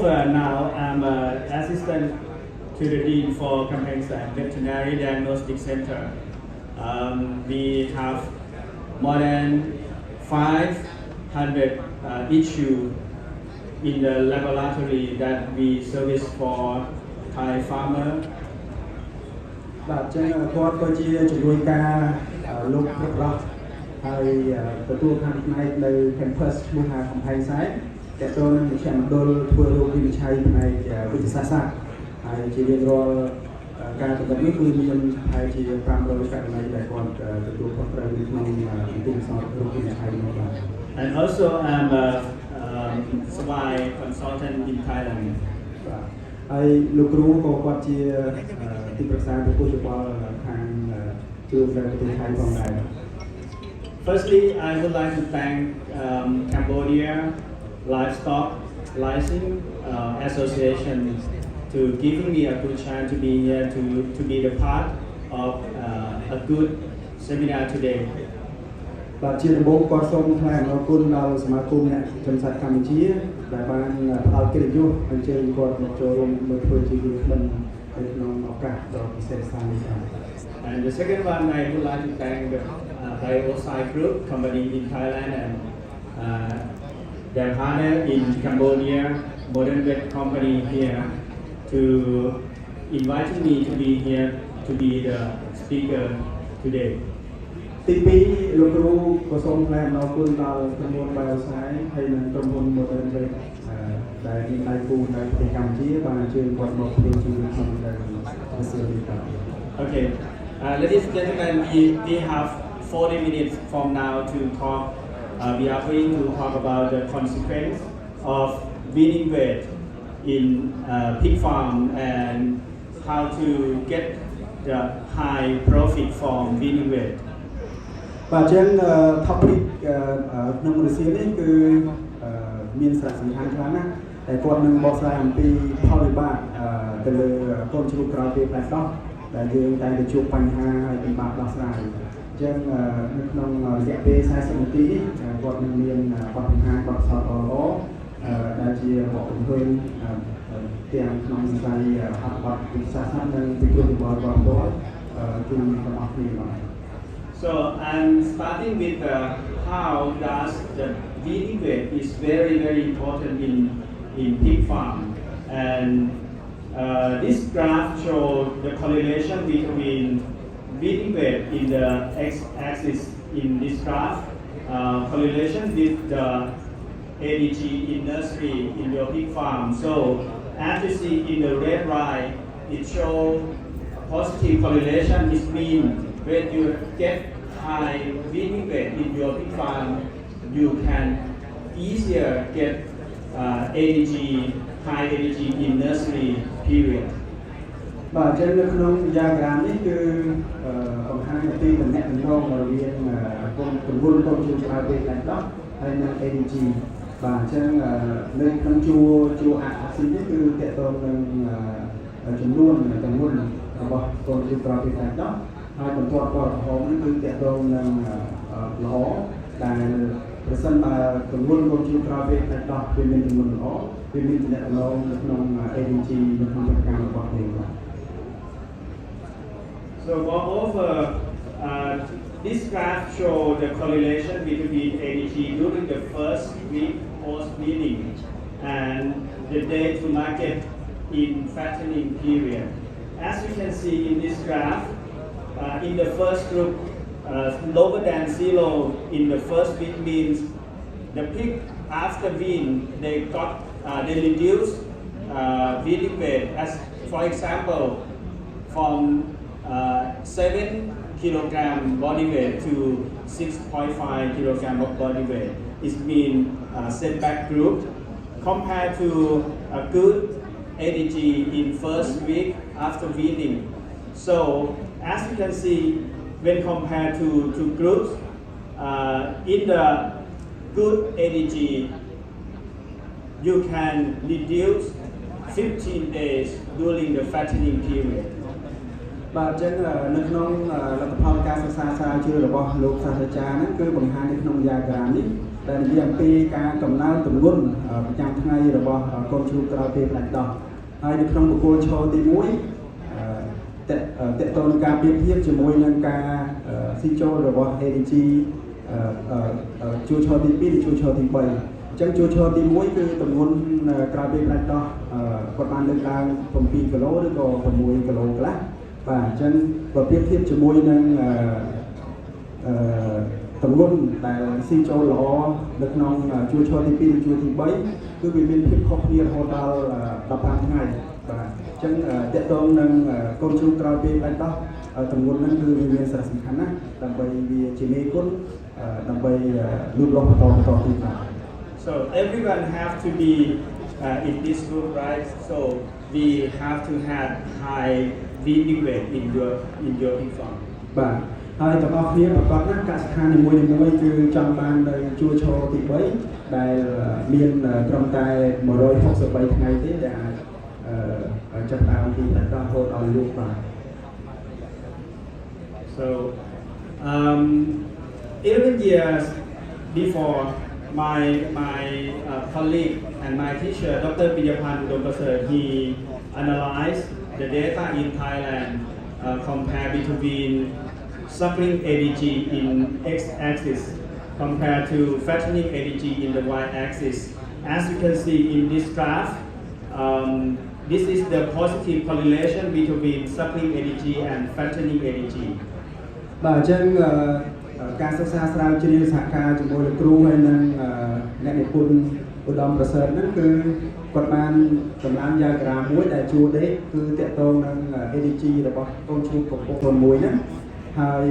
now I'm an assistant to the Dean for Campaigns and Veterinary Diagnostic Center. We have more than 500 issues in the laboratory that we service for Thai farmer. បាទអញ្ចឹងគាត់ក៏ជាជំនួយការលោកគ្រប់គ្រងហើយទទួលខាងផ្នែកនៅ campus ឈ្មោះថាកំផែងសែនតើតើនឹងមជ្ឈមណ្ឌលធ្វើរោគវិនិច្ឆ័យផ្នែកវិទ្យាសាស្ត្រហើយជារៀងរាល់ការប្រតិបត្តិនេះគឺមានហើយជា500ករណីដែលគាត់ទទួលខុសត្រូវនៅក្នុងទីផ្សាររោគវិនិច្ឆ័យនេះបាទ And also I'm a supply consultant in Thailand. បាទហើយលោកគ្រូក៏គាត់ជាទីប្រឹក្សាពីពុទ្ធបរិស័ទខាងជួយប្រទេសថៃផងដែរ Firstly, I would like to thank Cambodia Livestock Licensing Association to giving me a good chance to be here to be the part of a good seminar today. បាទជាដំបូងគាត់សូមថ្លែងអំណរគុណដល់សមាគមអ្នកចិញ្ចឹមសត្វកម្ពុជាដែលបានផ្ដល់កិត្តិយសអញ្ជើញគាត់មកចូលរួមនៅធ្វើជាវិក្កាមនៅក្នុងឱកាសដ៏ពិសេសសានេះបាទ And the second one, I would like to thank the Bioscience Group company in Thailand and their partner in Cambodia, Modern Vet Company here, to inviting me to be here to be the speaker today. ទី2លោកគ្រូក៏សូមថ្លែងអំណរគុណដល់ក្រុមហ៊ុន Bioscience ហើយនិងក្រុមហ៊ុន Modern Vet ដែលមានដៃគូនៅប្រទេសកម្ពុជាបានអញ្ជើញគាត់មកធ្វើជាវិក្កាមនៅប្រទេសនេះបាទ Okay, ladies and gentlemen, we have 40 minutes from now to talk. We are going to talk about the consequence of winning weight in pig farm and how to get the high profit from winning weight. បាទអញ្ចឹង topic ក្នុងរសៀលនេះគឺមានសារៈសំខាន់ខ្លាំងណាស់តែគាត់នឹងបកស្រាយអំពីផលវិបាកទៅលើកូនជ្រូកក្រោយពេលផ្លែដោះដែលយើងតែងតែជួបបញ្ហាហើយពិបាកដោះស្រាយអញ្ចឹងនៅក្នុងរយៈពេល40នាទីនេះគាត់នឹងមានបទបង្ហាញបទសោតល្អដែលជាបទបង្ហាញទាំងក្នុងវិស័យអត្ថបទវិទ្យាសាស្ត្រនិងវិទ្យាវិទ្យារបស់គាត់គឺទាំងអស់គ្នាបាទ So I'm starting with how does the weaning weight is very important in pig farm, and this graph shows the correlation between weaning weight in the x-axis in this graph, correlation with the ADG in nursery in your pig farm. So as you see in the red line, it shows positive correlation. It means when you get high weaning weight in your pig farm, you can easier get ADG, high ADG in nursery period. បាទអញ្ចឹងនៅក្នុង diagram នេះគឺបង្ហាញពីតំណែងរវាងកូនជ្រូកក្រោយពេលផ្លែដោះហើយនិង ADG បាទអញ្ចឹងនៅក្នុងជួរអាស៊ីនេះគឺតកតងនឹងចំនួនរបស់កូនជ្រូកក្រោយពេលផ្លែដោះហើយបន្ទាប់ពណ៌ក្រហមនេះគឺតកតងនឹងល្អដែលប្រសិនបើចំនួនកូនជ្រូកក្រោយពេលផ្លែដោះវាមានចំនួនល្អវាមានតំណែងនៅក្នុង ADG នៅក្នុងប្រកម្មរបស់គេបាទ So moreover, this graph shows the correlation between ADG during the first week post-weaning and the day to market in fattening period. As you can see in this graph, in the first group, lower than 0 in the first week means the pig after wean they reduce weaning weight. As for example, from 7 kilogram body weight to 6.5 kilogram of body weight. It's been setback group compared to a good ADG in first week after weaning. So as you can see, when compared to groups, in the good ADG, you can reduce 15 days during the fattening period. បាទអញ្ចឹងនៅក្នុងលទ្ធផលការសិក្សាស្រាវជ្រាវរបស់លោកសាស្ត្រាចារ្យហ្នឹងគឺបង្ហាញនៅក្នុង diagram នេះ ដែលនិយាយអំពីការកំណើនទម្ងន់ប្រចាំថ្ងៃរបស់កូនជ្រូកក្រោយពេលផ្លាច់ដោះហើយនៅក្នុងបុគ្គលឈរទី1តកតងនឹងការប្រៀបធៀបជាមួយនឹងការស៊ីចូលរបស់ ADG ជួរឈរទី2និងជួរឈរទី3អញ្ចឹងជួរឈរទី1គឺទម្ងន់ក្រោយពេលផ្លាច់ដោះគាត់បានលើកឡើង7គីឡូឬក៏6គីឡូខ្លះបាទអញ្ចឹងបើប្រៀបធៀបជាមួយនឹងទម្ងន់ដែលស៊ីចូលល្អនៅក្នុងជួរឈរទី2និងជួរទី3គឺវាមានភាពខុសគ្នារហូតដល់15ថ្ងៃបាទអញ្ចឹងតកតងនឹងកូនជ្រូកក្រោយពេលផ្លាច់ដោះទម្ងន់ហ្នឹងគឺវាមានសារៈសំខាន់ណាស់ដើម្បីវាជាមេគុណដើម្បីលូតលាស់បន្តទៀតបាទ So everyone have to be in this group, right? So we have to have high feeding weight in your pig farm. បាទហើយទាំងអស់គ្នាប្រកបណាស់កសិដ្ឋាននីមួយៗគឺចង់បាននៅជួរឈរទី3ដែលមានត្រឹមតែ163ថ្ងៃទេដែលអាចចាប់ដើមពីផ្លាច់ដោះរហូតដល់លូកបាទ So 11 years before my colleague and my teacher, Dr. Pijapan Udomprasert, he analyzed the data in Thailand, compare between suckling ADG in x-axis compared to fattening ADG in the y-axis. As you can see in this graph, this is the positive correlation between suckling ADG and fattening ADG. បាទអញ្ចឹងការសិក្សាស្រាវជ្រាវសហការជាមួយលោកគ្រូហើយនិងអ្នកនិពន្ធឧត្តមប្រសើរហ្នឹងគឺគាត់បានសម្លាញ់យ៉ាក្រាមមួយដែលជួរដេកគឺតកតងនឹង ADG របស់កូនជ្រូកកំពុងមួយហ្នឹងហើយ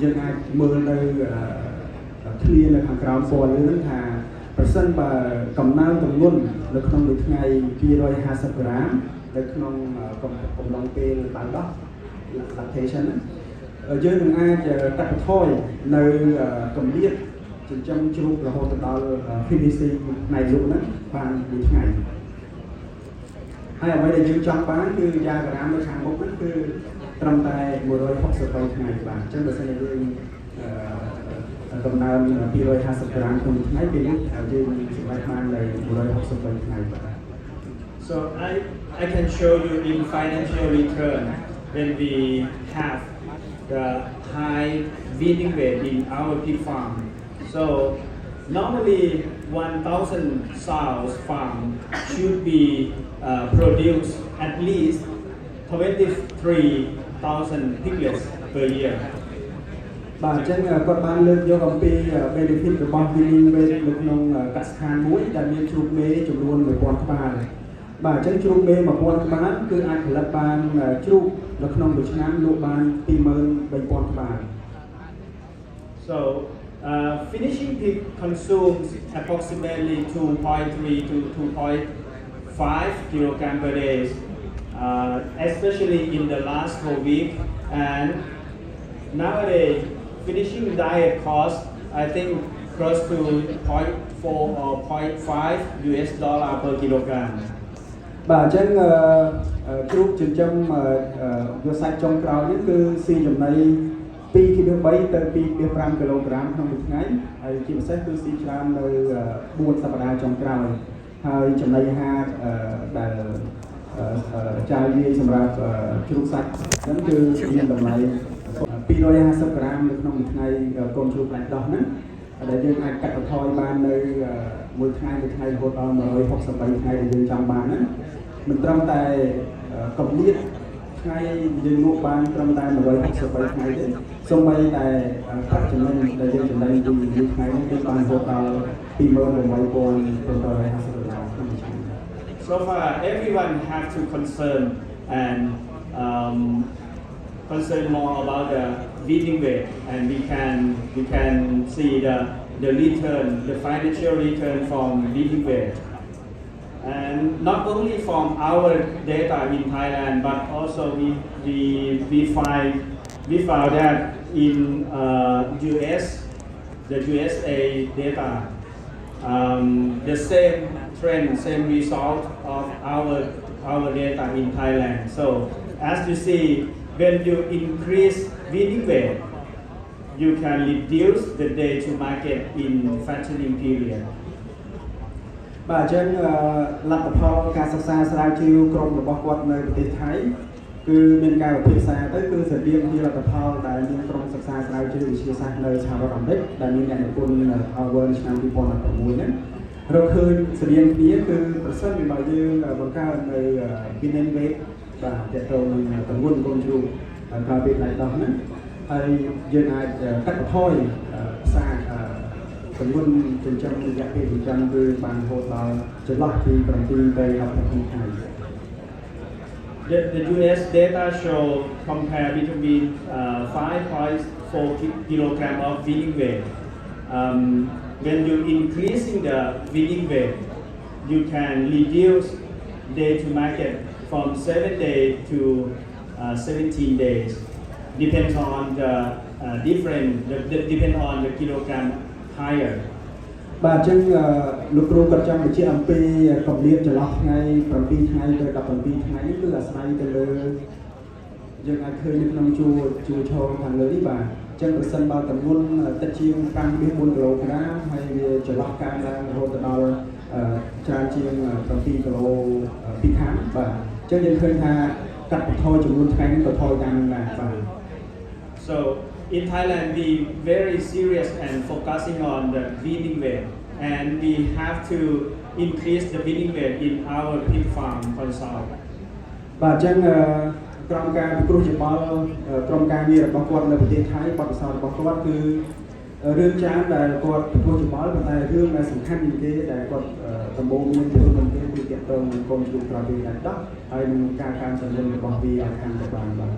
យើងអាចមើលនៅឃ្លានៅខាងក្រោមពណ៌លឿងថាប្រសិនបើកំណើនទម្ងន់នៅក្នុងមួយថ្ងៃ250ក្រាមនៅក្នុងកំឡុងពេលបានដោះ lactation យើងនឹងអាចកាត់បន្ថយនៅកម្រិតចិញ្ចឹមជ្រូករហូតដល់ PVC ផ្នែកលក់ហ្នឹងបានមួយថ្ងៃហើយអ្វីដែលយើងចង់បានគឺយ៉ាក្រាមនៅខាងមុខហ្នឹងគឺត្រឹមតែ163ថ្ងៃបាទអញ្ចឹងបើសិនជាយើងកំណើន250ក្រាមក្នុងមួយថ្ងៃពេលនេះយើងសម្រេចបាននៅ163ថ្ងៃបាទ So I can show you in financial return when we have the high feeding weight in our pig farm. So normally 1,000 sows farm should be produce at least 23,000 piglets per year. បាទអញ្ចឹងគាត់បានលើកយកអំពី benefit របស់ feeding weight នៅក្នុងកសិដ្ឋានមួយដែលមានជ្រូកមេចំនួន 1000 ក្បាលបាទអញ្ចឹងជ្រូកមេ 1000 ក្បាលគឺអាចផលិតបានជ្រូកនៅក្នុងមួយឆ្នាំលក់បាន 23,000 ក្បាល So finishing pig consumes approximately 2.3 to 2.5 kilogram per day, especially in the last whole week. And nowadays, finishing diet costs, I think, close to 0.4 or 0.5 US dollar per kilogram. បាទអញ្ចឹងជ្រូកចិញ្ចឹមយកសាច់ចុងក្រោយនេះគឺស៊ីចំណី 2.3 ទៅ 2.5 គីឡូក្រាមក្នុងមួយថ្ងៃហើយជាពិសេសគឺស៊ីច្រើននៅ 4 សប្តាហ៍ចុងក្រោយហើយចំណីអាហារដែលចាយវាយសម្រាប់ជ្រូកសាច់ហ្នឹងគឺមានតម្លៃ 250 ក្រាមនៅក្នុងមួយថ្ងៃកូនជ្រូកផ្លាច់ដោះហ្នឹងដែលយើងអាចកាត់បន្ថយបាននៅមួយថ្ងៃរហូតដល់ 163 ថ្ងៃដែលយើងចង់បានហ្នឹងមិនត្រឹមតែកម្រិតថ្ងៃយើងលក់បានត្រឹមតែ163ថ្ងៃទេសូម្បីតែប្រាក់ចំណេញដែលយើងចំណេញពីមួយថ្ងៃនេះគឺបានរហូតដល់ 28,750 ដុល្លារក្នុងមួយឆ្នាំ So far, everyone have to concern and concern more about the feeding weight, and we can see the return, the financial return from feeding weight. And not only from our data in Thailand, but also we found that in US, the USA data, the same trend, same result of our data in Thailand. So as you see, when you increase feeding weight, you can reduce the day to market in fattening period. បាទអញ្ចឹងលទ្ធផលការសិក្សាស្រាវជ្រាវក្រុមរបស់គាត់នៅប្រទេសថៃគឺមានការពិភាក្សាទៅគឺស្តីពីលទ្ធផលដែលមានក្រុមសិក្សាស្រាវជ្រាវវិទ្យាសាស្ត្រនៅសហរដ្ឋអាមេរិកដែលមានអ្នកនិពន្ធ Harvard ឆ្នាំ2016ហ្នឹងរកឃើញស្តីគ្នាគឺប្រសិនបើយើងបង្កើតនៅ winning rate បាទទាក់ទងនឹងទម្ងន់កូនជ្រូកក្រោយពេលដៃដោះហ្នឹងហើយយើងអាចកាត់បន្ថយផ្សារទម្ងន់ចិញ្ចឹមរយៈពេលចិញ្ចឹមគឺបានរហូតដល់ចន្លោះពី7ទៅ12ថ្ងៃ The US data show compare between 5.4 kilogram of winning weight. When you increasing the winning weight, you can reduce day to market from 7 days to 17 days. Depends on the depend on the kilogram higher. បាទអញ្ចឹងលោកគ្រូក៏ចង់បញ្ជាក់អំពីកម្រិតចន្លោះថ្ងៃ7ថ្ងៃទៅ17ថ្ងៃនេះគឺអាស្រ័យទៅលើយើងអាចឃើញនៅក្នុងជួរឈរខាងលើនេះបាទអញ្ចឹងប្រសិនបើទម្ងន់តិចជាង 5.4 គីឡូក្រាមហើយវាចន្លោះកើនឡើងរហូតដល់ច្រើនជាង 7 គីឡូ2ខាំបាទអញ្ចឹងយើងឃើញថាកាត់បន្ថយចំនួនថ្ងៃនេះក៏ថយតាមនឹងដែរបាទ So in Thailand, we very serious and focusing on the winning weight, and we have to increase the winning weight in our pig farm consult. បាទអញ្ចឹងក្រុមការពិគ្រោះយោបល់ក្រុមការងាររបស់គាត់នៅប្រទេសថៃបទពិសោធន៍របស់គាត់គឺរឿងច្រើនដែលគាត់ពិគ្រោះយោបល់ប៉ុន្តែរឿងដែលសំខាន់ជាងគេដែលគាត់ដំបូងមានជំរុញគេគឺទាក់ទងនឹងកូនជ្រូកក្រោយពេលដាច់ដោះហើយនឹងការកើនចំនួនរបស់វាឲ្យកាន់តែបានបាទ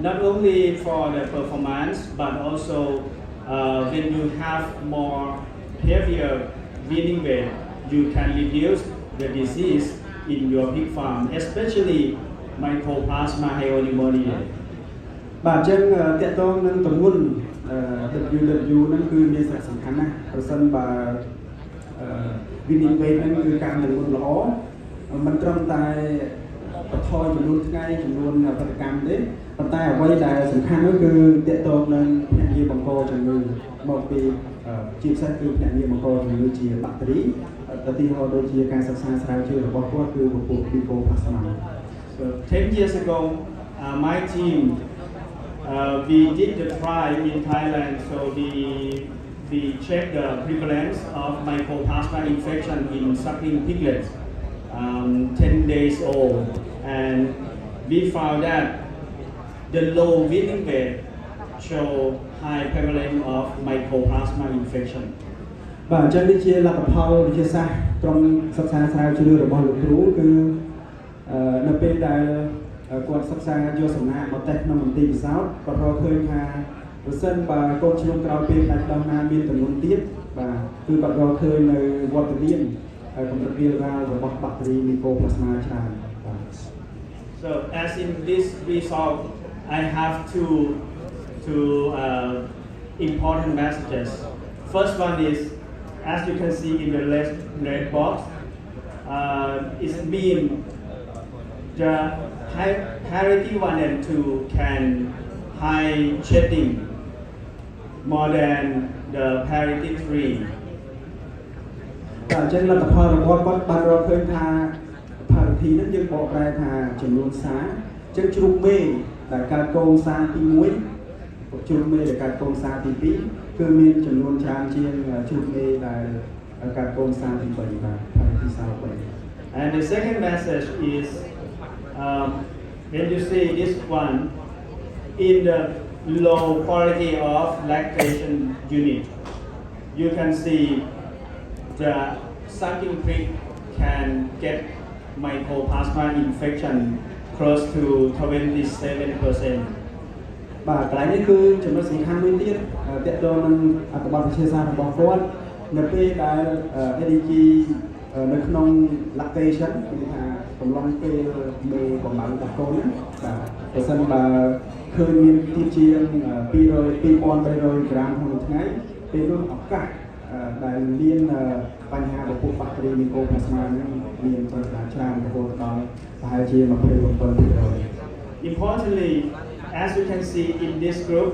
Not only for the performance, but also when you have more heavier winning weight, you can reduce the disease in your pig farm, especially Mycoplasma pneumoniae. បាទអញ្ចឹងទាក់ទងនឹងទម្ងន់ WW ហ្នឹងគឺមានសារៈសំខាន់ណាស់ប្រសិនបើ winning weight ហ្នឹងគឺការទម្ងន់ល្អមិនត្រឹមតែបន្ថយចំនួនថ្ងៃចំនួនប្រតិកម្មទេប៉ុន្តែអ្វីដែលសំខាន់នោះគឺទាក់ទងនឹងភ្នាក់ងារបង្កជំងឺមកពីជាពិសេសគឺភ្នាក់ងារបង្កជំងឺជាបាក់តេរីឧទាហរណ៍ដូចជាការសិក្សាស្រាវជ្រាវរបស់គាត់គឺពពួក Mycoplasma. So 10 years ago, my team we did the trial in Thailand. So we checked the prevalence of Mycoplasma infection in suckling piglets, 10 days old, and we found that the low winning weight show high prevalence of Mycoplasma infection. បាទអញ្ចឹងនេះជាលទ្ធផលវិទ្យាសាស្ត្រក្រុមសិក្សាស្រាវជ្រាវរបស់លោកគ្រូគឺនៅពេលដែលគាត់សិក្សាយកសំណាក់មកតេស្តក្នុងមន្ទីរពិសោធន៍គាត់រកឃើញថាប្រសិនបើកូនជ្រូកក្រោយពេលដាច់ដោះណាមានចំនួនទៀតបាទគឺគាត់រកឃើញនៅវត្តមានកម្រិតវាលរ៉ាលរបស់បាក់តេរី Mycoplasma ច្រើនបាទ So as in this result, I have two important messages. First one is, as you can see in the red box, it means the parity 1 and 2 can high shedding more than the parity 3. តែអញ្ចឹងលទ្ធផលរបស់គាត់បានរកឃើញថា parity ហ្នឹងយើងបកប្រែថាចំនួនសារអញ្ចឹងជ្រូកមេដែលកើតកូនសារទី1ជ្រូកមេដែលកើតកូនសារទី2គឺមានចំនួនច្រើនជាងជ្រូកមេដែលកើតកូនសារទី3បាទ parity 43 And the second message is, when you see this one, in the low quality of lactation unit, you can see the sucking pig can get Mycoplasma infection close to 27%. បាទកន្លែងនេះគឺចំណុចសំខាន់មួយទៀតទាក់ទងនឹងអត្ថបទវិទ្យាសាស្ត្ររបស់គាត់នៅពេលដែល ADG នៅក្នុង lactation គឺថាកំឡុងពេលមេកំណើតរបស់កូនណាបាទប្រសិនបើឃើញមានទីជាង 2,300 ក្រាមក្នុងថ្ងៃពេលនោះឱកាសដែលមានបញ្ហាពពុះបាក់តេរី Mycoplasma ហ្នឹងមានបញ្ហាច្រើនរហូតដល់ប្រហែលជា 27%. Importantly, as you can see in this group,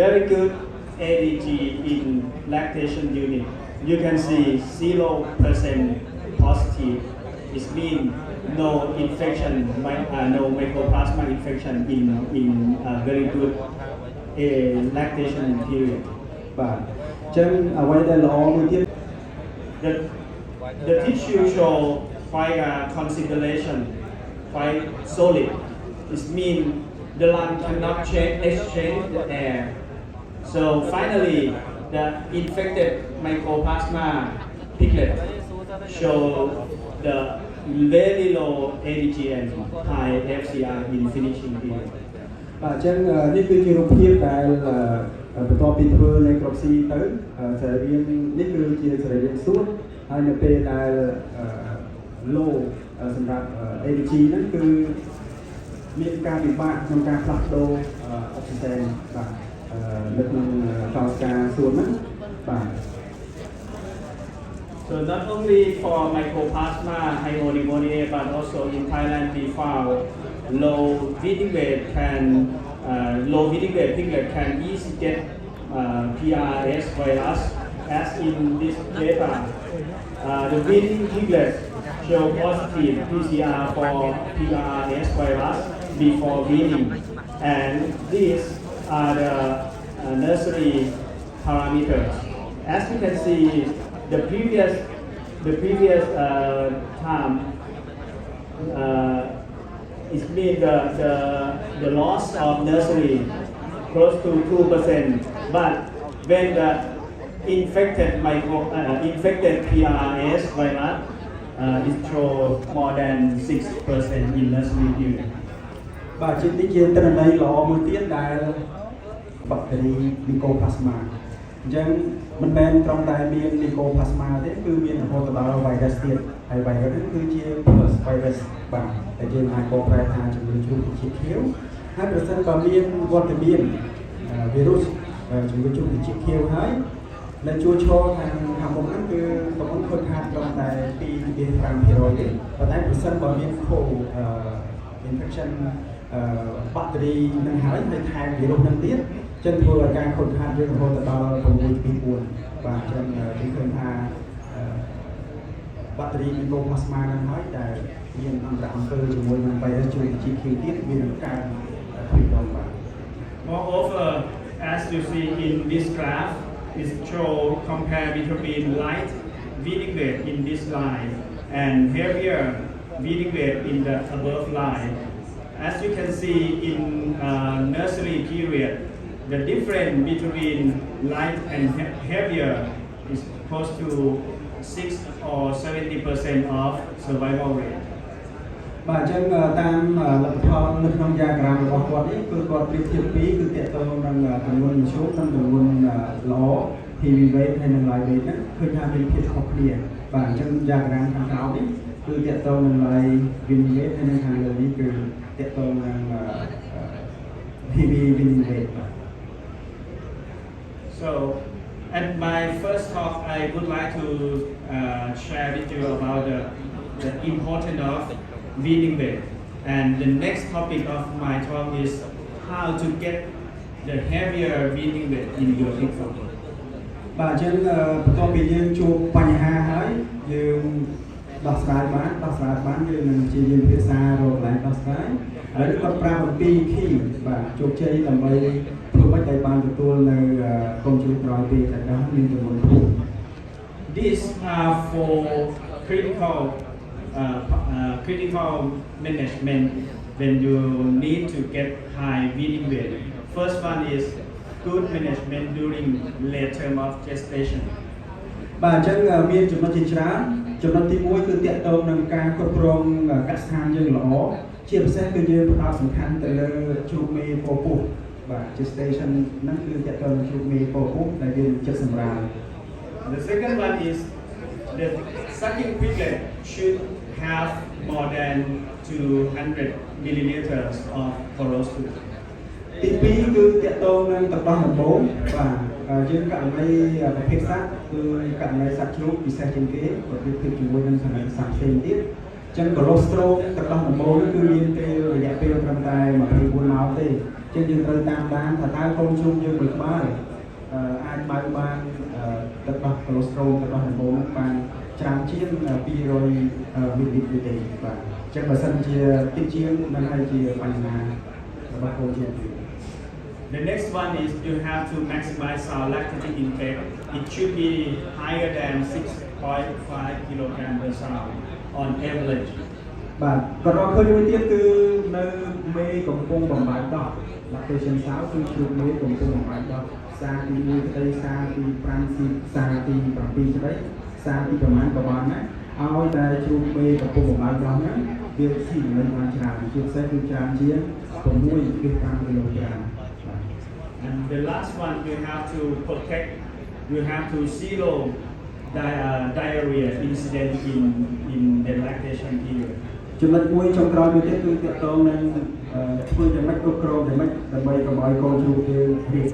very good ADG in lactation unit, you can see 0% positive. It means no infection, no mycoplasma infection in very good lactation period. បាទអញ្ចឹងអ្វីដែលល្អមួយទៀត The tissue show quite consideration, quite solid. It means the lung cannot exchange the air. So finally, the infected mycoplasma piglet show the very low ADG and high FCR in finishing period. បាទអញ្ចឹងនេះគឺជារូបភាពដែលបន្ទាប់ពីធ្វើនៃក្របស៊ីទៅសរីរាង្គនេះគឺជាសរីរាង្គសួតហើយនៅពេលដែល low សម្រាប់ ADG ហ្នឹងគឺមានការពិបាកក្នុងការផ្លាស់ប្ដូរអុកស៊ីហ្សែនបាទនៅក្នុងកោសិកាសួតហ្នឹងបាទ So not only for mycoplasma pneumonia, but also in Thailand we found low feeding weight piglet can easily get PRS virus. As in this data, the feeding piglets show positive PCR for PRS virus before weaning, and these are the nursery parameters. As you can see, the previous time it means the loss of nursery close to 2%, but when the infected PRS virus it show more than 6% in nursery period. បាទជានេះជាទិន្នន័យល្អមួយទៀតដែលបាក់តេរី Mycoplasma អញ្ចឹងមិនមែនត្រង់តែមាន Mycoplasma ទេគឺមានរហូតដល់ virus ទៀតហើយ virus នេះគឺជា plus virus បាទដែលយើងអាចបកប្រែថាជំងឺជ្រុះត្រចៀកខៀវហើយប្រសិនបើមានវត្តមាន virus ជំងឺជ្រុះត្រចៀកខៀវហើយនៅជួរឈរខាងមុខហ្នឹងគឺកំពុងខូចខាតត្រង់តែ 2-5% ទេប៉ុន្តែប្រសិនបើមាន infection បាក់តេរីនឹងហើយថែមវីរុសនឹងទៀតចឹងធ្វើឲ្យការខូចខាតយើងរហូតដល់ 6-4 បាទចឹងយើងឃើញថាបាក់តេរី Mycoplasma នឹងហើយដែលមានអន្តរអង្គើជាមួយនឹង virus ជួយជាគីទៀតវានឹងកើតពីដល់បាទ Moreover, as you see in this graph, it show compare between light feeding weight in this line and heavier feeding weight in the above line. As you can see in nursery period, the difference between light and heavier is close to 6 or 70% of survival rate. បាទអញ្ចឹងតាមលទ្ធផលនៅក្នុង diagram របស់គាត់នេះគឺគាត់ប្រៀបធៀបពីរគឺតកតងនឹងទម្ងន់មធ្យមនិងទម្ងន់ល្អ PV weight ហើយនិង live weight ហ្នឹងឃើញថាមានភាពខុសគ្នាបាទអញ្ចឹង diagram ខាងក្រោមនេះគឺតកតងនឹង live winning weight ហើយនិងខាងលើនេះគឺតកតងនឹង PV winning weight បាទ So at my first talk, I would like to share with you about the importance of weaning weight. And the next topic of my talk is how to get the heavier weaning weight in your pig farm. បាទអញ្ចឹងបន្ទាប់ពីយើងជួបបញ្ហាហើយយើងដោះស្រាយបានយើងនឹងជាយើងភាសារកន្លែងដោះស្រាយឥឡូវគាត់ប្រាប់អំពី key បាទជោគជ័យដើម្បីធ្វើម៉េចឲ្យបានទទួលនៅកុំជ្រុះក្រោយពេលតែដល់មានចំនួនធំ These are for critical management when you need to get high weaning weight. First one is good management during late term of gestation. បាទអញ្ចឹងមានចំណុចជាច្រើនចំណុចទី1គឺតកតងនឹងការគ្រប់គ្រងកសិដ្ឋានយើងល្អជាពិសេសគឺយើងផ្ដោតសំខាន់ទៅលើជ្រូកមេពពុះបាទ gestation ហ្នឹងគឺតកតងនឹងជ្រូកមេពពុះដែលយើងចិត្តសម្រាល The second one is the sucking piglet should have more than 200 milliliters of colostrum. ទី2គឺតកតងនឹងទឹកដោះដំបូងបាទយើងករណីប្រភេទសត្វគឺករណីសត្វជ្រូកពិសេសជាងគេបើប្រៀបធៀបជាមួយនឹងសត្វផ្សេងទៀតអញ្ចឹងកូឡូស្ត្រូមទឹកដោះដំបូងគឺមានពេលរយៈពេលត្រឹមតែ24ម៉ោងទេអញ្ចឹងយើងត្រូវតាមដានថាតើកូនជ្រូកយើងមួយក្បាល អាចបើកបានទឹកដោះកូឡេស្តេរ៉ុលទឹកដោះហូម៉ូនបានច្រើនជាង200មីលីលីត្រទេបាទអញ្ចឹងបើសិនជាតិចជាងនឹងហើយជាបញ្ហារបស់ C.H.P. The next one is you have to maximize our lactic intake. It should be higher than 6.5 kilogram per sow on average. បាទក៏រកឃើញមួយទៀតគឺនៅមេកំពុងបំបែកដោះ lactation sow គឺជ្រូកមេកំពុងបំបែកដោះសាទី1ក្តីសាទី5សាទី7ក្តីសាទីប្រមាណក៏បានដែរឲ្យតែជ្រូកមេកំពុងបំបែកដោះហ្នឹងវាស៊ីចំណេញបានច្រើនជាពិសេសគឺច្រើនជាង6.5 គីឡូក្រាម And the last one you have to protect, you have to zero diarrhea incident in the lactation period. ចំណុចមួយចុងក្រោយមួយទៀតគឺទាក់ទងនឹងធ្វើយ៉ាងម៉េចគ្រប់គ្រងយ៉ាងម៉េចដើម្បីកុំឲ្យកូនជ្រូកយើងរីក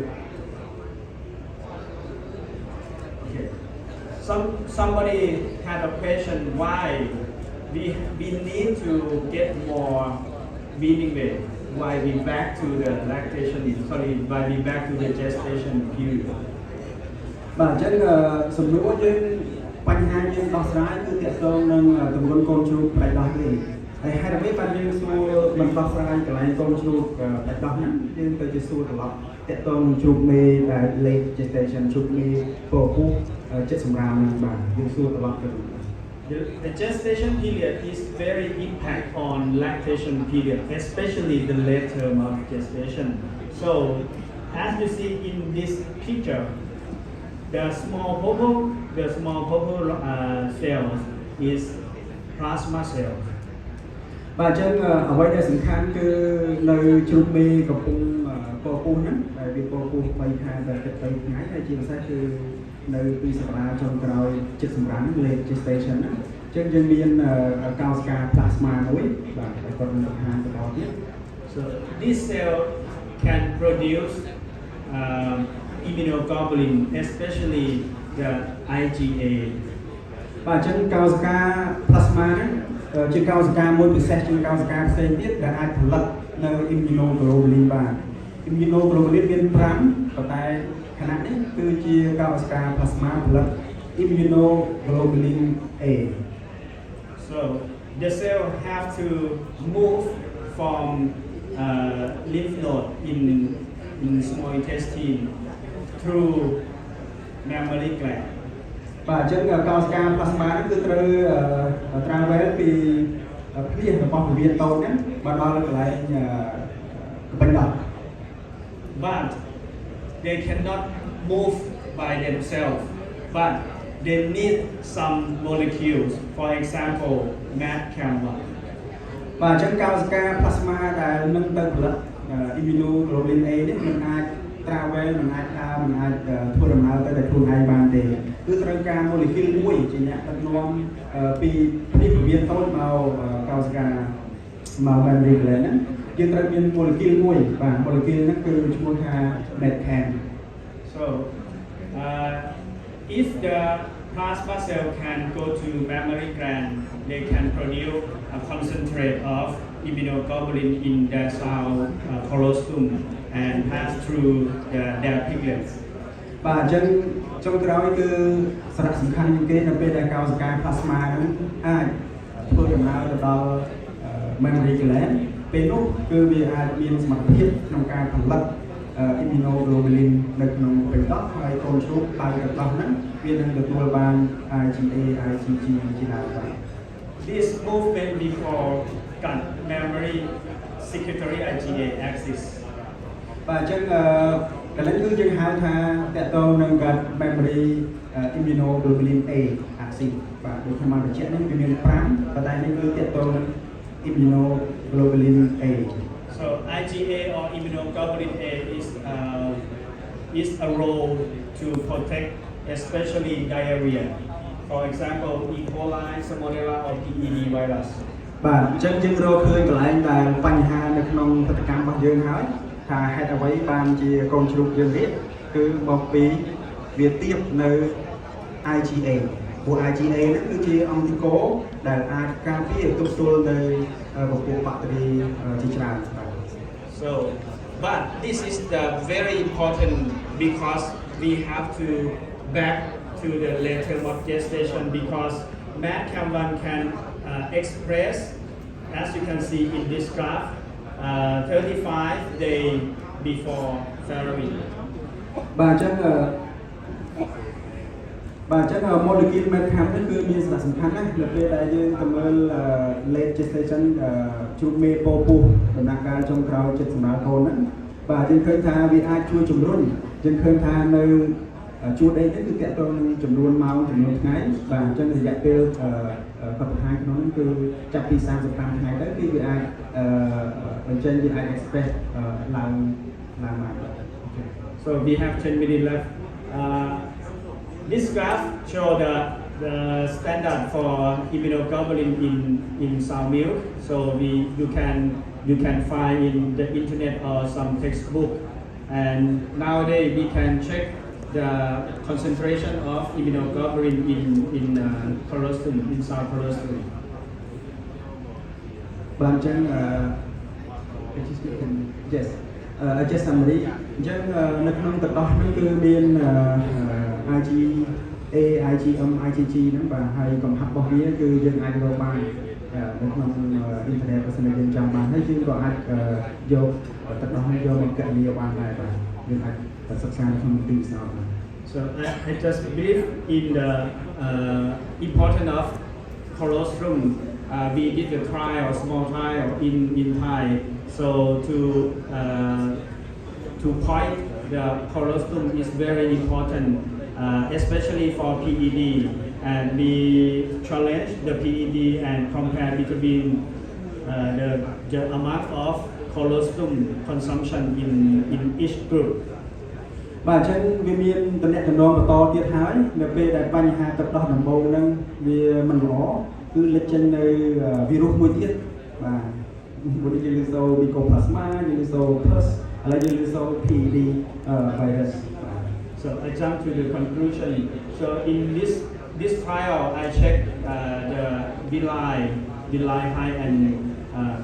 Somebody had a question why we need to get more weaning weight, why we back to the lactation, sorry, why we back to the gestation period. បាទអញ្ចឹងសំណួរយើងបញ្ហាយើងដោះស្រាយគឺទាក់ទងនឹងទម្ងន់កូនជ្រូកផ្លែដោះនេះហើយហេតុអ្វីបានយើងសួរមិនដោះស្រាយកន្លែងកូនជ្រូកផ្លែដោះហ្នឹងយើងទៅជាសួរត្រឡប់ទាក់ទងនឹងជ្រូកមេដែល late gestation ជ្រូកមេពោះពុះចិត្តសម្រាមហ្នឹងបាទយើងសួរត្រឡប់ទៅ The gestation period is very impact on lactation period, especially the late term of gestation. So, as you see in this picture, the small bubble cells is plasma cells. បាទអញ្ចឹងអ្វីដែលសំខាន់គឺនៅជ្រូកមេកំពុងពោះពុះហ្នឹងដែលវាពោះពុះ3ខែដល់7ថ្ងៃហើយជាពិសេសគឺនៅពីសប្តាហ៍ចុងក្រោយចិត្តសម្រាប់ late gestation ហ្នឹងអញ្ចឹងយើងមានកោសិកា plasma មួយបាទហើយគាត់នឹងបង្ហាញបន្តទៀត So this cell can produce immunoglobulin, especially the IgA. បាទអញ្ចឹងកោសិកា plasma ហ្នឹងជាកោសិកាមួយពិសេសជាងកោសិកាផ្សេងទៀតដែលអាចផលិតនៅ immunoglobulin បាន immunoglobulin មាន5ប៉ុន្តែខណៈនេះគឺជាកោសិកា plasma ផលិត immunoglobulin A. So the cell have to move from lymph node in small intestine through mammary gland. បាទអញ្ចឹងកោសិកា plasma ហ្នឹងគឺត្រូវ travel ពីភ្លាសរបស់ពវៀនតូចហ្នឹងមកដល់កន្លែងកបិញដោះ But they cannot move by themselves, but they need some molecules, for example, mad camera. បាទអញ្ចឹងកោសិកា plasma ដែលនឹងទៅផលិត immunoglobulin A នេះមិនអាច travel មិនអាចដើរមិនអាចធ្វើដំណើរទៅតែខ្លួនឯងបានទេគឺត្រូវការ molecule មួយជាអ្នកដឹកនាំពីភ្លាសពវៀនតូចមកកោសិកាមក mammary gland ហ្នឹងយើងត្រូវមាន molecule មួយបាទ molecule ហ្នឹងគឺឈ្មោះថា medcam. So if the plasma cell can go to mammary gland, they can produce a concentrate of immunoglobulin in the sow colostrum and pass through their piglets. បាទអញ្ចឹងចុងក្រោយគឺសារៈសំខាន់ជាងគេនៅពេលដែលកោសិកា plasma ហ្នឹងអាចធ្វើដំណើរទៅដល់ mammary gland ពេលនោះគឺវាអាចមានសមត្ថភាពក្នុងការផលិត immunoglobulin នៅក្នុងបេះដូងហើយកូនជ្រូកបើកដោះហ្នឹងវានឹងទទួលបាន IgA IgG ជាដើមបាទ This movement before gut mammary secretory IgA axis. បាទអញ្ចឹងកន្លែងគឺយើងហៅថាតកតងនឹង gut mammary immunoglobulin A axis បាទដូចខ្ញុំបានបញ្ជាក់នេះវាមាន5ប៉ុន្តែនេះគឺតកតងនឹង immunoglobulin A. So IgA or immunoglobulin A is a role to protect especially diarrhea. For example, E-coli, Salmonella or PhD virus. បាទអញ្ចឹងយើងរកឃើញកន្លែងដែលបញ្ហានៅក្នុងប្រតិកម្មរបស់យើងហើយថាហេតុអ្វីបានជាកូនជ្រូកយើងនេះគឺមកពីវាទាបនៅ IgA ព្រោះ IgA ហ្នឹងគឺជាអង់ទីកូដែលអាចការពារទប់ទល់នៅពពួកបាក់តេរីជាច្រើនបាទ So, but this is the very important because we have to back to the late term of gestation because mad cam1 can express, as you can see in this graph, 35 days before farrowing. បាទអញ្ចឹងmolecule metcam នេះគឺមានសារៈសំខាន់ណាស់នៅពេលដែលយើងទៅមើល late gestation ជ្រូកមេពោពុះដំណាក់កាលចុងក្រោយចិត្តសម្រាប់កូនហ្នឹងបាទយើងឃើញថាវាអាចជួយជំរុញយើងឃើញថានៅជួរដេកនេះគឺតកតងនឹងចំនួនម៉ោងចំនួនថ្ងៃបាទអញ្ចឹងរយៈពេលកត់ថ្ងៃក្នុងហ្នឹងគឺចាប់ពី35ថ្ងៃទៅគឺវាអាចបញ្ចេញវាអាច express ឡើងមក So we have 10 minutes left. This graph shows the standard for immunoglobulin in sow milk. So you can find in the internet or some textbook. And nowadays we can check the concentration of immunoglobulin in colostrum, in sow colostrum. បាទអញ្ចឹងyes just summary អញ្ចឹងនៅក្នុងទឹកដោះនេះគឺមាន IgA IgM IgG ហ្នឹងបាទហើយកំហាប់របស់វាគឺយើងអាចរកបាននៅក្នុងអ៊ីនធឺណិតបើសិនជាយើងចង់បានហើយយើងក៏អាចយកទឹកដោះនេះយកមកកណនីបានដែរបាទយើងអាចសិក្សាក្នុងទីផ្សារបាន So I just believe in the importance of colostrum. We did a trial, small trial in Thai. So to point the colostrum is very important, especially for PED. And we challenge the PED and compare between the amount of colostrum consumption in each group. បាទអញ្ចឹងវាមានតំណែងតំណងបន្តទៀតហើយនៅពេលដែលបញ្ហាទឹកដោះដំបូងហ្នឹងវាមិនល្អគឺលេចចេញនៅវីរុសមួយទៀតបាទមួយយើងលើសូ Mycoplasma យើងលើសូ Pus ឥឡូវយើងលើសូ PED virus. So I jump to the conclusion. So in this trial I checked the villi height and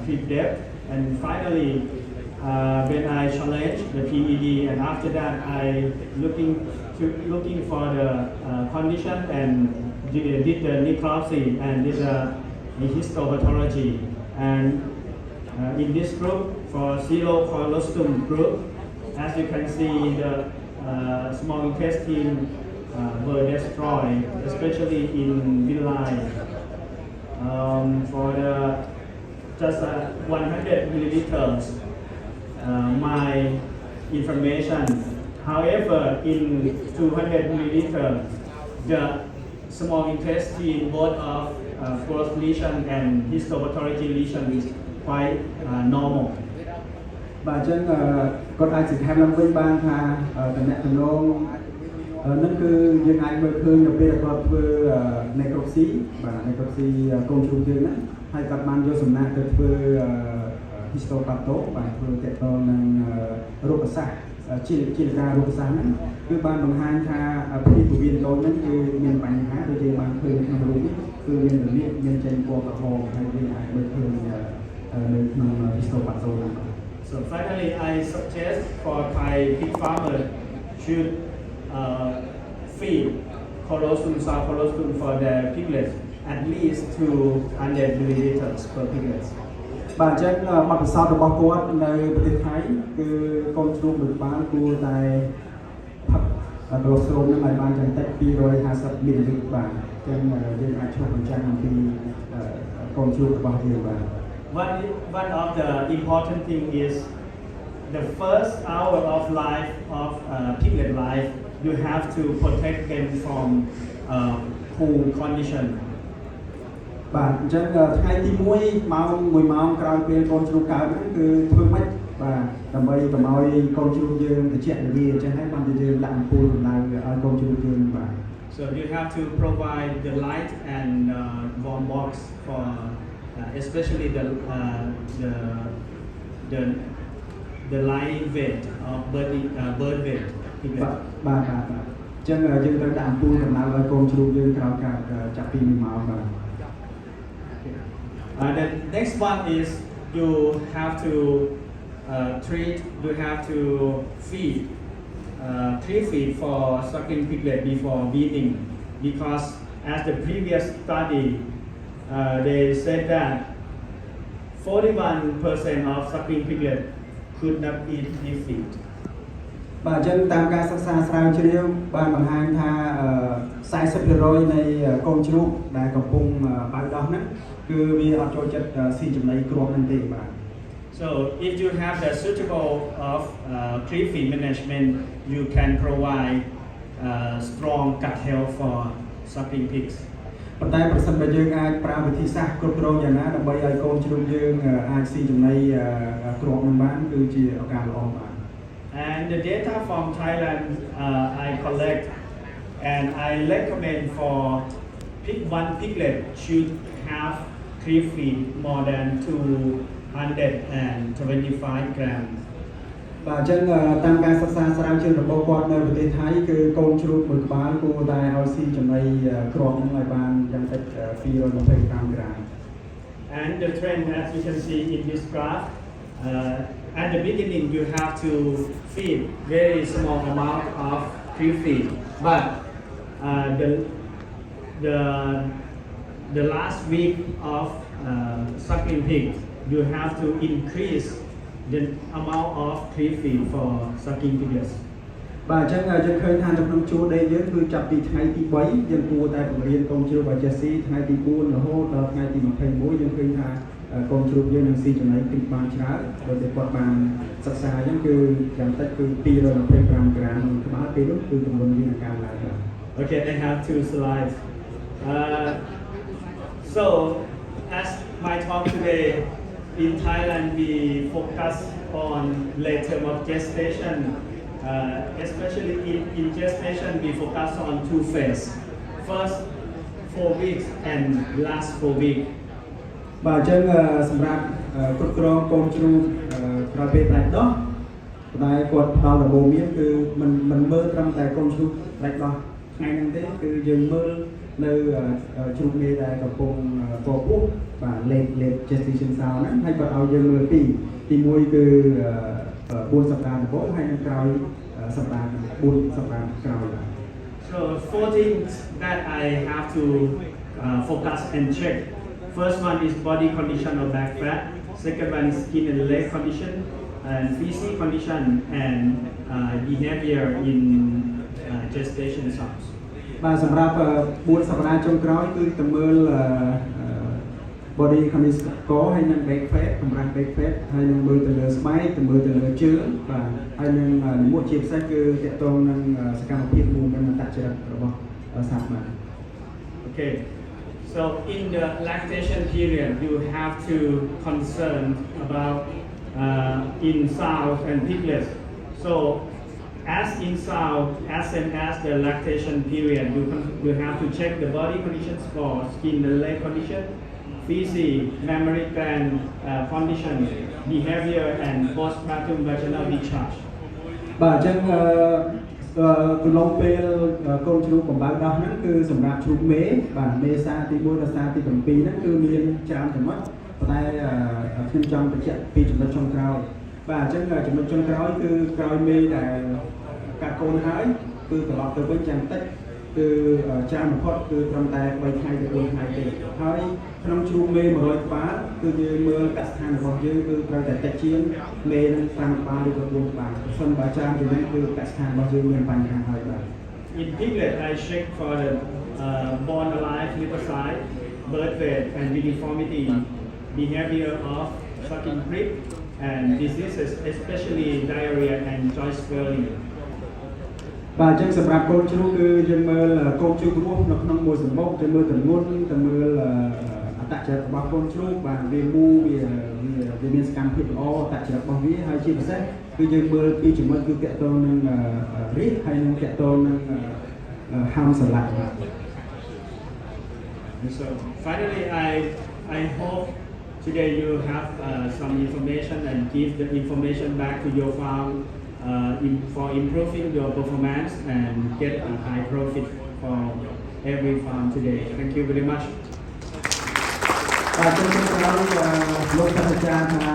feed depth, and finally when I challenged the PED, and after that I looking for the condition and did the necropsy and did the histopathology. And in this group, for zero colostrum group, as you can see, the small intestine were destroyed, especially in villi. For the just 100 milliliters, my information. However, in 200 milliliters, the small intestine, both of growth lesion and histopathology lesion is quite normal. បាទអញ្ចឹងគាត់អាចសង្ខេបឡើងវិញបានថាតំណែងតំណងហ្នឹងគឺយើងអាចមើលឃើញនៅពេលគាត់ធ្វើ necropsy បាទ necropsy កូនជ្រូកយើងហ្នឹងហើយគាត់បានយកសំណាក់ទៅធ្វើ histopatho បាទធ្វើតកតងនឹងរូបសាស្ត្រជាលការរូបសាស្ត្រហ្នឹងគឺបានបង្ហាញថាភាពពវៀនកូនហ្នឹងគឺមានបញ្ហាដូចយើងបានឃើញក្នុងរូបនេះគឺមានរលាកមានចេញពណ៌ក្រហមហើយយើងអាចមើលឃើញនៅក្នុង histopatho ហ្នឹង So finally, I suggest for Thai pig farmers should feed colostrum, sow colostrum for their piglets at least 200 milliliters per piglets. បាទអញ្ចឹងបទពិសោធន៍របស់គាត់នៅប្រទេសថៃគឺកូនជ្រូកមួយក្បាលគួរតែផឹកក្លូស្រូមនឹងឲ្យបានយ៉ាងតិច250មីលីលីត្របាទអញ្ចឹងយើងអាចឆ្លុះបញ្ចាំងអំពីកូនជ្រូករបស់យើងបាទ One of the important thing is the first hour of life of piglet life, you have to protect them from cool condition. បាទអញ្ចឹងថ្ងៃទី1ម៉ោង1ម៉ោងក្រោយពេលកូនជ្រូកកើតហ្នឹងគឺធ្វើម៉េចបាទដើម្បីកុំឲ្យកូនជ្រូកយើងត្រជាក់ល្ងាអញ្ចឹងហើយបានតែយើងដាក់អំពូលកម្ដៅឲ្យកូនជ្រូកយើងបាទ So you have to provide the light and warm box for especially the light weight of bird weight. បាទអញ្ចឹងយើងត្រូវដាក់អំពូលកម្ដៅឲ្យកូនជ្រូកយើងក្រោយកើតចាប់ពី1ម៉ោងបាទ The next one is you have to treat, you have to feed tree feed for suckling piglet before weaning because as the previous study they said that 41% of suckling piglet could not eat tree feed. បាទអញ្ចឹងតាមការសិក្សាស្រាវជ្រាវបានបង្ហាញថា40% នៃកូនជ្រូកដែលកំពុងបើកដោះហ្នឹងគឺវាអត់ចូលចិត្តស៊ីចំណីគ្រាប់ហ្នឹងទេបាទ So if you have the suitable of tree feed management, you can provide strong gut health for suckling pigs. ប៉ុន្តែប្រសិនបើយើងអាចប្រើវិធីសាស្ត្រគ្រប់គ្រងយ៉ាងណាដើម្បីឲ្យកូនជ្រូកយើងអាចស៊ីចំណីគ្រាប់ហ្នឹងបានគឺជាឱកាសល្អបាទ And the data from Thailand I collect and I recommend for one piglet should have tree feed more than 225 grams. បាទអញ្ចឹងតាមការសិក្សាស្រាវជ្រាវរបស់គាត់នៅប្រទេសថៃគឺកូនជ្រូកមួយក្បាលគួរតែឲ្យស៊ីចំណីគ្រាប់ហ្នឹងឲ្យបានយ៉ាងតិច225ក្រាម And the trend as you can see in this graph at the beginning you have to feed very small amount of tree feed but the last week of suckling pig you have to increase the amount of tree feed for sucking piglets បាទអញ្ចឹងយើងឃើញថានៅក្នុងជួរដីយើងគឺចាប់ពីថ្ងៃទី3យើងគួរតែបង្រៀនកូនជ្រូកឲ្យចេះស៊ីថ្ងៃទី4រហូតដល់ថ្ងៃទី21យើងឃើញថាកូនជ្រូកយើងនឹងស៊ីចំណីតិចបានច្រើនដោយតែគាត់បានសិក្សាអញ្ចឹងគឺយ៉ាងតិចគឺ225ក្រាមមួយក្បាលពេលនោះគឺទម្ងន់វានឹងកើនឡើងបាទ Okay, I have 2 slides. So, as my talk today, in Thailand we focus on late term of gestation. Especially in gestation, we focus on 2 phases. First 4 weeks and last 4 weeks. បាទអញ្ចឹងសម្រាប់គ្រប់គ្រងកូនជ្រូកក្រោយពេលផ្លែដោះតែគាត់ផ្ដល់ដំបូន្មានគឺមិនមើលត្រឹមតែកូនជ្រូកផ្លែដោះថ្ងៃហ្នឹងទេគឺយើងមើលនៅជ្រូកមេដែលកំពុងកពោះបាទ late gestation សោហ្នឹងហើយគាត់ឲ្យយើងមើលទី1គឺ4សប្តាហ៍ដំបូងហើយនឹងក្រោយសប្តាហ៍4សប្តាហ៍ក្រោយបាទ So 4 things that I have to focus and check. First one is body condition or back fat. Second one is skin and leg condition, and physical condition and behavior in gestation times. បាទសម្រាប់4សប្តាហ៍ចុងក្រោយគឺទៅមើល body condition កហើយនឹង back fat កម្រាស់ back fat ហើយនឹងមើលទៅលើស្បែកទៅមើលទៅលើជើងបាទហើយនឹងមួយជាពិសេសគឺទាក់ទងនឹងសកម្មភាពmovement អត្តចរិតរបស់សត្វបាទ Okay. So in the lactation period, you have to concern about in sows and piglets. So as in sow, as same as the lactation period, you have to check the body conditions for skin and leg condition, physical, mammary gland condition, behavior, and postpartum vaginal discharge. បាទអញ្ចឹងកំឡុងពេលកូនជ្រូកបំបើកដោះហ្នឹងគឺសម្រាប់ជ្រូកមេបាទមេសាទី1ដល់សាទី7ហ្នឹងគឺមានច្រើនចំណុចប៉ុន្តែខ្ញុំចង់បញ្ជាក់ពីចំណុចចុងក្រោយបាទអញ្ចឹងចំណុចចុងក្រោយគឺក្រោយមេដែលកាត់កូនហើយគឺត្រឡប់ទៅវិញយ៉ាងតិចគឺច្រើនបំផុតគឺត្រឹមតែ3ថ្ងៃទៅ4ថ្ងៃទេហើយក្នុងជ្រូកមេ100ក្បាលគឺយើងមើលកសិដ្ឋានរបស់យើងគឺត្រូវតែតិចជាងមេនឹង5ក្បាលឬក៏4ក្បាលប្រសិនបើច្រើនជាងនេះគឺកសិដ្ឋានរបស់យើងមានបញ្ហាហើយបាទ In piglet, I check for the born alive lymphocyte, birth weight, and uniformity, behavior of sucking prick, and diseases, especially diarrhea and joint swelling. បាទអញ្ចឹងសម្រាប់កូនជ្រូកគឺយើងមើលកូនជ្រូករស់នៅក្នុងមួយសម្បុកយើងមើលទម្ងន់ទៅមើលអត្តចរិតរបស់កូនជ្រូកបាទវាមូវាមានសកម្មភាពល្អអត្តចរិតរបស់វាហើយជាពិសេសគឺយើងមើលពីចំណុចគឺតាក់ទងនឹងរីកហើយនឹងតាក់ទងនឹងហាមសម្លាប់បាទ So finally, I hope today you have some information and give the information back to your farm for improving your performance and get a high profit for every farm today. Thank you very much. បាទសូមជម្រាបលោកសាស្ត្រាចារ្យថា